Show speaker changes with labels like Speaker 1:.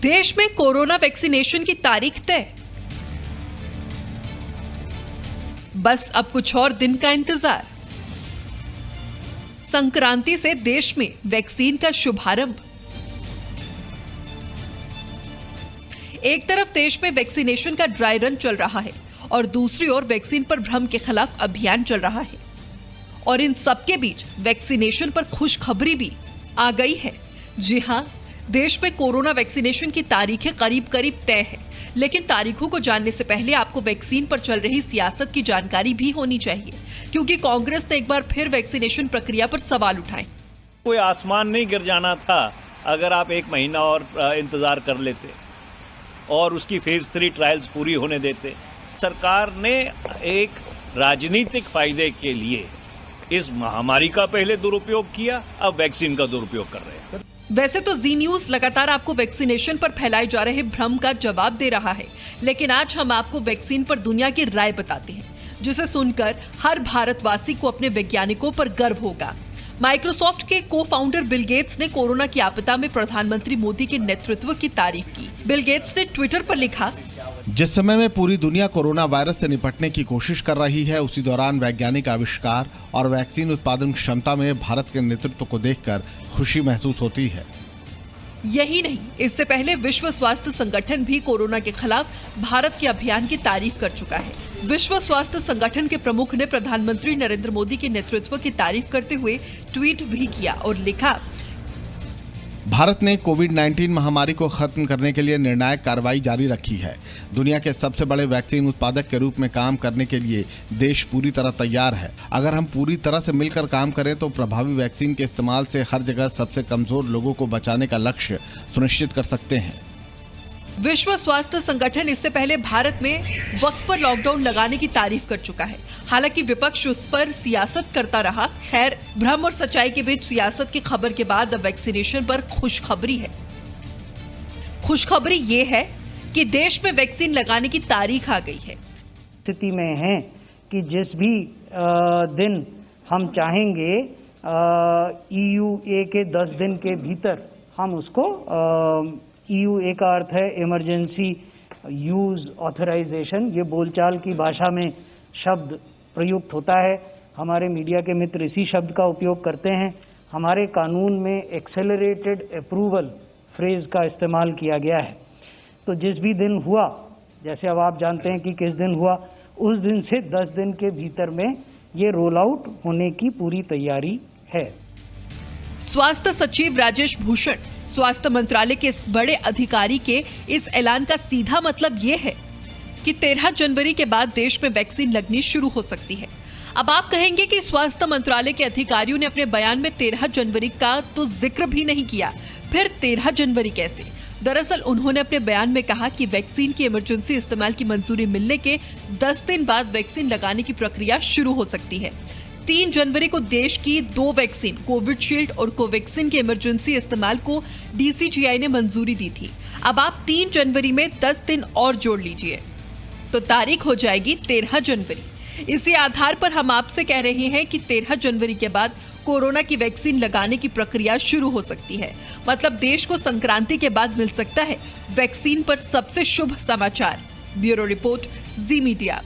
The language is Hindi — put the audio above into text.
Speaker 1: देश में कोरोना वैक्सीनेशन की तारीख तय। बस अब कुछ और दिन का इंतजार। संक्रांति से देश में वैक्सीन का शुभारंभ। एक तरफ देश में वैक्सीनेशन का ड्राई रन चल रहा है और दूसरी ओर वैक्सीन पर भ्रम के खिलाफ अभियान चल रहा है। और इन सबके बीच वैक्सीनेशन पर खुशखबरी भी आ गई है। जी हां, देश में कोरोना वैक्सीनेशन की तारीखें करीब करीब तय है, लेकिन तारीखों को जानने से पहले आपको वैक्सीन पर चल रही सियासत की जानकारी भी होनी चाहिए, क्योंकि कांग्रेस ने एक बार फिर वैक्सीनेशन प्रक्रिया पर सवाल उठाए।
Speaker 2: कोई आसमान नहीं गिर जाना था अगर आप 1 महीना और इंतजार कर लेते और उसकी फेज 3 ट्रायल्स पूरी होने देते। सरकार ने एक राजनीतिक फायदे के लिए इस महामारी का पहले दुरुपयोग किया, अब वैक्सीन का दुरुपयोग कर रहे हैं।
Speaker 1: वैसे तो जी न्यूज लगातार आपको वैक्सीनेशन पर फैलाए जा रहे भ्रम का जवाब दे रहा है, लेकिन आज हम आपको वैक्सीन पर दुनिया की राय बताते हैं, जिसे सुनकर हर भारतवासी को अपने वैज्ञानिकों पर गर्व होगा। माइक्रोसॉफ्ट के को-फाउंडर बिल गेट्स ने कोरोना की आपदा में प्रधानमंत्री मोदी के नेतृत्व की तारीफ की। बिल गेट्स ने ट्विटर पर लिखा,
Speaker 3: जिस समय में पूरी दुनिया कोरोना वायरस से निपटने की कोशिश कर रही है, उसी दौरान वैज्ञानिक आविष्कार और वैक्सीन उत्पादन क्षमता में भारत के नेतृत्व को देखकर खुशी महसूस होती है।
Speaker 1: यही नहीं, इससे पहले विश्व स्वास्थ्य संगठन भी कोरोना के खिलाफ भारत के अभियान की तारीफ कर चुका है। विश्व स्वास्थ्य संगठन के प्रमुख ने प्रधानमंत्री नरेंद्र मोदी के नेतृत्व की तारीफ करते हुए ट्वीट भी किया और लिखा,
Speaker 3: भारत ने कोविड-19 महामारी को खत्म करने के लिए निर्णायक कार्रवाई जारी रखी है। दुनिया के सबसे बड़े वैक्सीन उत्पादक के रूप में काम करने के लिए देश पूरी तरह तैयार है। अगर हम पूरी तरह से मिलकर काम करें तो प्रभावी वैक्सीन के इस्तेमाल से हर जगह सबसे कमजोर लोगों को बचाने का लक्ष्य सुनिश्चित कर सकते हैं।
Speaker 1: विश्व स्वास्थ्य संगठन इससे पहले भारत में वक्त पर लॉकडाउन लगाने की तारीफ कर चुका है। हालांकि विपक्ष उस पर सियासत करता रहा। खैर, भ्रम और सच्चाई के बीच सियासत की खबर के बाद अब वैक्सीनेशन पर खुशखबरी है। खुशखबरी ये है कि देश में वैक्सीन लगाने की तारीख आ गई है।
Speaker 4: स्थिति में है कि जिस भी दिन हम चाहेंगे EUA के 10 दिन के भीतर हम उसको EUA का अर्थ है इमरजेंसी यूज ऑथराइजेशन। ये बोलचाल की भाषा में शब्द प्रयुक्त होता है। हमारे मीडिया के मित्र इसी शब्द का उपयोग करते हैं। हमारे कानून में एक्सेलरेटेड अप्रूवल फ्रेज का इस्तेमाल किया गया है। तो जिस भी दिन हुआ, जैसे अब आप जानते हैं कि किस दिन हुआ, उस दिन से 10 दिन के भीतर में ये रोल आउट होने की पूरी तैयारी है।
Speaker 1: स्वास्थ्य सचिव राजेश भूषण, स्वास्थ्य मंत्रालय के इस बड़े अधिकारी के इस ऐलान का सीधा मतलब ये है कि 13 जनवरी के बाद देश में वैक्सीन लगनी शुरू हो सकती है। अब आप कहेंगे कि स्वास्थ्य मंत्रालय के अधिकारियों ने अपने बयान में 13 जनवरी का तो जिक्र भी नहीं किया, फिर 13 जनवरी कैसे? दरअसल उन्होंने अपने बयान में कहा कि वैक्सीन की इमरजेंसी इस्तेमाल की मंजूरी मिलने के 10 दिन बाद वैक्सीन लगाने की प्रक्रिया शुरू हो सकती है। 3 जनवरी को देश की 2 वैक्सीन कोविशील्ड और कोवैक्सीन के इमरजेंसी इस्तेमाल को DCGI ने मंजूरी दी थी। अब आप 3 जनवरी में 10 दिन और जोड़ लीजिए तो तारीख हो जाएगी 13 जनवरी। इसी आधार पर हम आपसे कह रहे हैं कि 13 जनवरी के बाद कोरोना की वैक्सीन लगाने की प्रक्रिया शुरू हो सकती है। मतलब देश को संक्रांति के बाद मिल सकता है वैक्सीन पर सबसे शुभ समाचार। ब्यूरो रिपोर्ट, जी मीडिया।